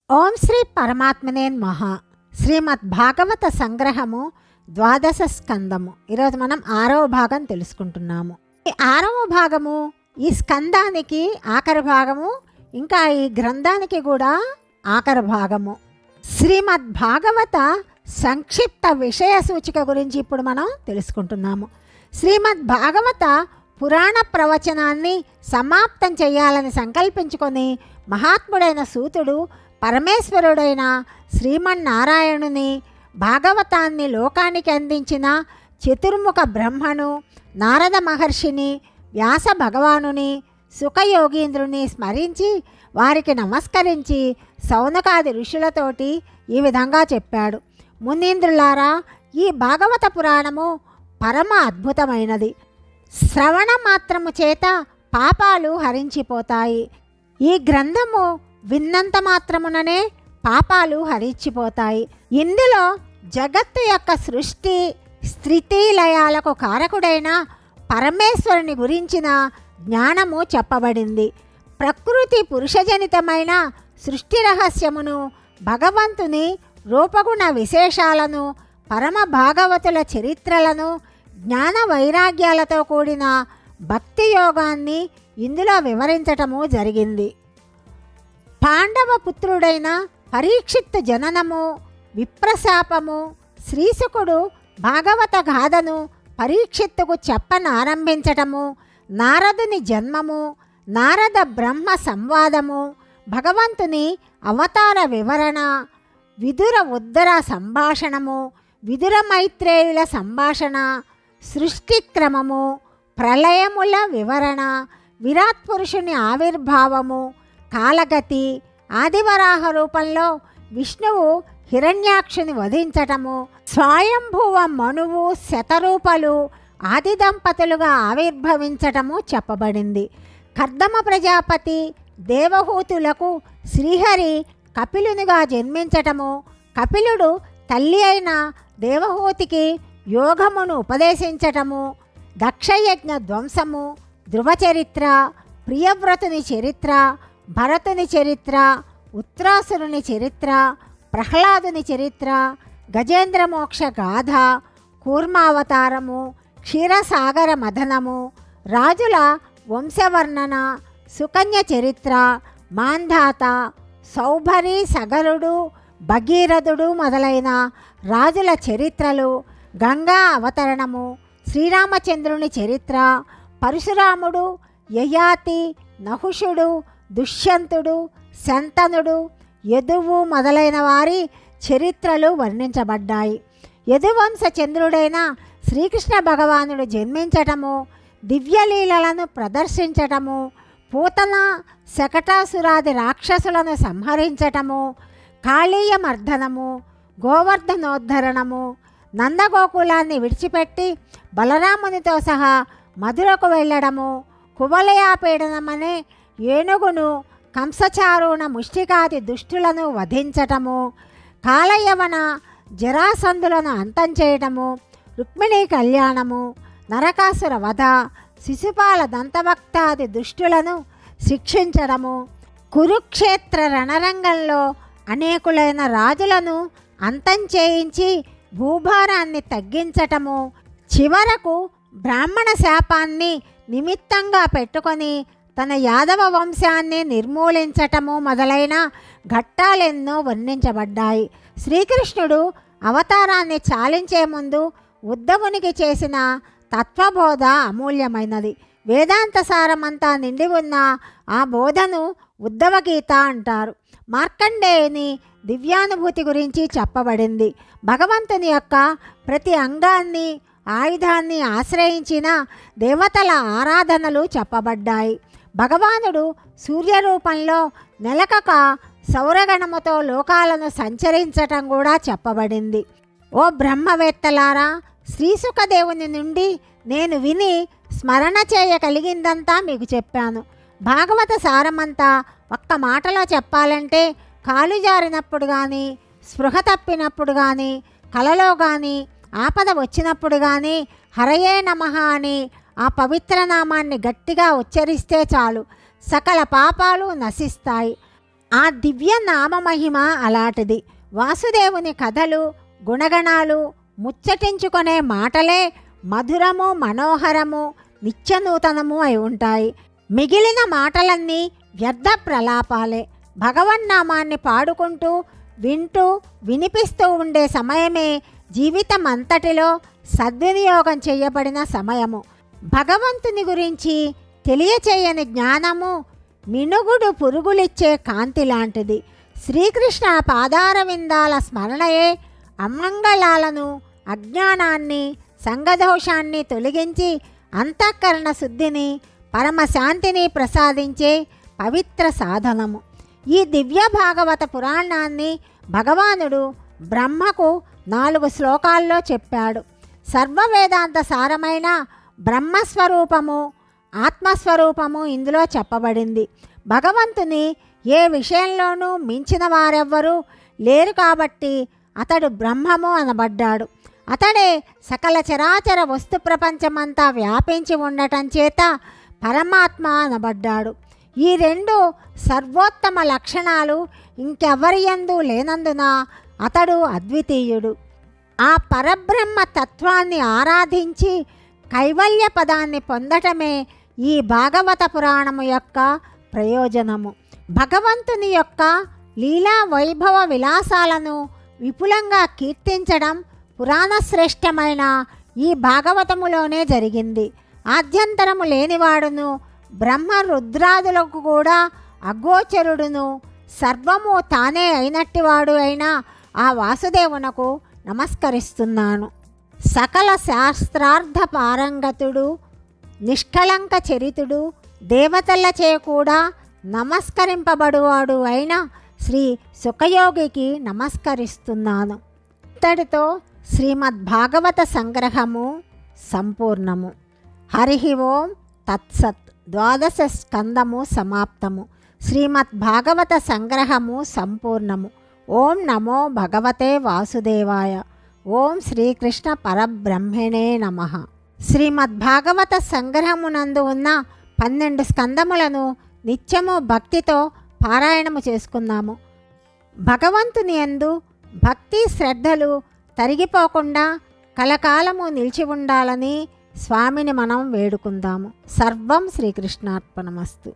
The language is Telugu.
ఓం శ్రీ పరమాత్మనే నమః. శ్రీమద్ భాగవత సంగ్రహము ద్వాదశ స్కందము. ఈరోజు మనం 6వ భాగం తెలుసుకుంటున్నాము. ఈ 6వ భాగము ఈ స్కందానికి ఆఖరి భాగము, ఇంకా ఈ గ్రంథానికి కూడా ఆఖరి భాగము. శ్రీమద్ భాగవత సంక్షిప్త విషయ సూచిక గురించి ఇప్పుడు మనం తెలుసుకుంటున్నాము. శ్రీమద్ భాగవత పురాణ ప్రవచనాన్ని సమాప్తం చేయాలని సంకల్పించుకొని మహాత్ముడైన సూతుడు పరమేశ్వరుడైన శ్రీమన్నారాయణుని భాగవతాన్ని లోకానికి అందించిన చతుర్ముఖ బ్రహ్మను, నారద మహర్షిని, వ్యాస భగవానుని, సుఖయోగీంద్రుని స్మరించి వారికి నమస్కరించి సౌనకాది ఋషులతోటి ఈ విధంగా చెప్పాడు. మునీంద్రులారా, ఈ భాగవత పురాణము పరమ అద్భుతమైనది. శ్రవణ మాత్రము చేత పాపాలు హరించిపోతాయి. ఈ గ్రంథము విన్నంత మాత్రముననే పాపాలు హరించిపోతాయి. ఇందులో జగత్తు యొక్క సృష్టి, స్థితి, లయాలకు కారకుడైన పరమేశ్వరుని గురించిన జ్ఞానము చెప్పబడింది. ప్రకృతి పురుషజనితమైన సృష్టి రహస్యమును, భగవంతుని రూపగుణ విశేషాలను, పరమ భాగవతుల చరిత్రలను, జ్ఞాన వైరాగ్యాలతో కూడిన భక్తి యోగాన్ని ఇందులో వివరించటము జరిగింది. పాండవ పుత్రుడైన పరీక్షిత్తు జననము, విప్రశాపము, శ్రీశుకుడు భాగవత గాథను పరీక్షిత్తుకు చెప్పనారంభించటము, నారదుని జన్మము, నారద బ్రహ్మ సంవాదము, భగవంతుని అవతార వివరణ, విదుర ఉద్దర సంభాషణము, విదుర మైత్రేయుల సంభాషణ, సృష్టి క్రమము, ప్రళయముల వివరణ, విరాట్ పురుషుని ఆవిర్భావము, కాలగతి, ఆదివరాహ రూపంలో విష్ణువు హిరణ్యాక్షుని వధించటము, స్వయంభువ మనువు శతరూపలు ఆది దంపతులుగా ఆవిర్భవించటము చెప్పబడింది. కర్దమ ప్రజాపతి దేవహూతులకు శ్రీహరి కపిలునిగా జన్మించటము, కపిలుడు తల్లి అయిన దేవహూతికి యోగమును ఉపదేశించటము, దక్షయజ్ఞ ధ్వంసము, ధ్రువచరిత్ర, ప్రియవ్రతుని చరిత్ర, భరతుని చరిత్ర, ఉత్రాసురుని చరిత్ర, ప్రహ్లాదుని చరిత్ర, గజేంద్రమోక్ష గాథ, కూర్మావతారము, క్షీరసాగర మథనము, రాజుల వంశవర్ణన, సుకన్య చరిత్ర, మాంధాత, సౌభరి, సగరుడు, భగీరథుడు మొదలైన రాజుల చరిత్రలు, గంగా అవతరణము, శ్రీరామచంద్రుని చరిత్ర, పరశురాముడు, యయాతి, నహుషుడు, దుష్యంతుడు, శంతనుడు, యదువు మొదలైన వారి చరిత్రలు వర్ణించబడ్డాయి. యదువంశ చంద్రుడైన శ్రీకృష్ణ భగవానుడు జన్మించటము, దివ్యలీలలను ప్రదర్శించటము, పూతన శకటాసురాది రాక్షసులను సంహరించటము, కాళీయమర్దనము, గోవర్ధనోద్ధరణము, నందగోకులాన్ని విడిచిపెట్టి బలరామునితో సహా మధురకు వెళ్ళడము, కువలయాపీడనమనే ఏనుగును, కంసచారుణ ముష్టికాది దుష్టులను వధించటము, కాలయవన జరాసంధులను అంతం చేయటము, రుక్మిణీ కళ్యాణము, నరకాసుర వధ, శిశుపాల దంతభక్తాది దుష్టులను శిక్షించడము, కురుక్షేత్ర రణరంగంలో అనేకులైన రాజులను అంతం చేయించి భూభారాన్ని తగ్గించటము, చివరకు బ్రాహ్మణ శాపాన్ని నిమిత్తంగా పెట్టుకొని తన యాదవ వంశాన్ని నిర్మూలించటము మొదలైన ఘట్టాలెన్నో వర్ణించబడ్డాయి. శ్రీకృష్ణుడు అవతారాన్ని చాలించే ముందు ఉద్ధవునికి చేసిన తత్వబోధ అమూల్యమైనది. వేదాంత సారమంతా నిండి ఉన్న ఆ బోధను ఉద్ధవగీత అంటారు. మార్కండేయుని దివ్యానుభూతి గురించి చెప్పబడింది. భగవంతుని యొక్క ప్రతి అంగాన్ని, ఆయుధాన్ని ఆశ్రయించిన దేవతల ఆరాధనలు చెప్పబడ్డాయి. భగవానుడు సూర్యరూపంలో నెలకక సౌరగణముతో లోకాలను సంచరించటం కూడా చెప్పబడింది. ఓ బ్రహ్మవేత్తలారా, శ్రీసుఖదేవుని నుండి నేను విని స్మరణ చేయగలిగిందంతా మీకు చెప్పాను. భాగవత సారమంతా ఒక్క మాటలో చెప్పాలంటే కాలు జారినప్పుడు కానీ, స్పృహ తప్పినప్పుడు కానీ, కలలో కానీ, ఆపద వచ్చినప్పుడు కానీ హరయే నమః అని ఆ పవిత్ర నామాన్ని గట్టిగా ఉచ్చరిస్తే చాలు, సకల పాపాలు నశిస్తాయి. ఆ దివ్య నామమహిమ అలాంటిది. వాసుదేవుని కథలు, గుణగణాలు, ముచ్చటించుకునే మాటలే మధురము, మనోహరము, నిత్యనూతనము అయి ఉంటాయి. మిగిలిన మాటలన్నీ వ్యర్థ ప్రలాపాలే. భగవన్నామాన్ని పాడుకుంటూ వింటూ వినిపిస్తూ ఉండే సమయమే జీవితం అంతటిలో సద్వినియోగం చేయబడిన సమయము. భగవంతుని గురించి తెలియచేయని జ్ఞానము మినుగుడు పురుగులిచ్చే కాంతి లాంటిది. శ్రీకృష్ణ పాదారవిందాల స్మరణయే అమంగళాలను, అజ్ఞానాన్ని, సంగదోషాన్ని తొలగించి అంతఃకరణ శుద్ధిని, పరమశాంతిని ప్రసాదించే పవిత్ర సాధనము. ఈ దివ్య భాగవత పురాణాన్ని భగవానుడు బ్రహ్మకు 4 శ్లోకాల్లో చెప్పాడు. సర్వవేదాంత సారమైన బ్రహ్మస్వరూపము, ఆత్మస్వరూపము ఇందులో చెప్పబడింది. భగవంతుని ఏ విషయంలోనూ మించిన వారెవ్వరూ లేరు కాబట్టి అతడు బ్రహ్మము అనబడ్డాడు. అతడే సకల చరాచర వస్తు ప్రపంచమంతా వ్యాపించి ఉండటం చేత పరమాత్మ అనబడ్డాడు. ఈ 2 సర్వోత్తమ లక్షణాలు ఇంకెవరి యందు లేనందున అతడు అద్వితీయుడు. ఆ పరబ్రహ్మ తత్వాన్ని ఆరాధించి కైవల్య పదాన్ని పొందటమే ఈ భాగవత పురాణము యొక్క ప్రయోజనము. భగవంతుని యొక్క లీలా వైభవ విలాసాలను విపులంగా కీర్తించడం పురాణశ్రేష్టమైన ఈ భాగవతములోనే జరిగింది. ఆద్యంతరము లేనివాడును, బ్రహ్మ రుద్రాదులకు కూడా అగోచరుడును, సర్వము తానే అయినట్టివాడు అయిన ఆ వాసుదేవునకు నమస్కరిస్తున్నాను. సకల శాస్త్రార్థ పారంగతుడు, నిష్కళంక చరితుడు, దేవతలచే కూడా నమస్కరింపబడువాడు అయిన శ్రీ సుఖయోగికి నమస్కరిస్తున్నాను. ఇంతటితో శ్రీమద్భాగవత సంగ్రహము సంపూర్ణము. హరి ఓం తత్సత్. 12వ స్కందము సమాప్తము. శ్రీమద్భాగవత సంగ్రహము సంపూర్ణము. ఓం నమో భగవతే వాసుదేవాయ. ఓం శ్రీకృష్ణ పరబ్రహ్మణే నమః. శ్రీమద్భాగవత సంగ్రహమునందు ఉన్న 12 స్కందములను నిత్యము భక్తితో పారాయణము చేసుకుందాము. భగవంతుని యందు భక్తి శ్రద్ధలు తరిగిపోకుండా కలకాలము నిలిచి ఉండాలని స్వామిని మనం వేడుకుందాము. సర్వం శ్రీకృష్ణార్పణమస్తు.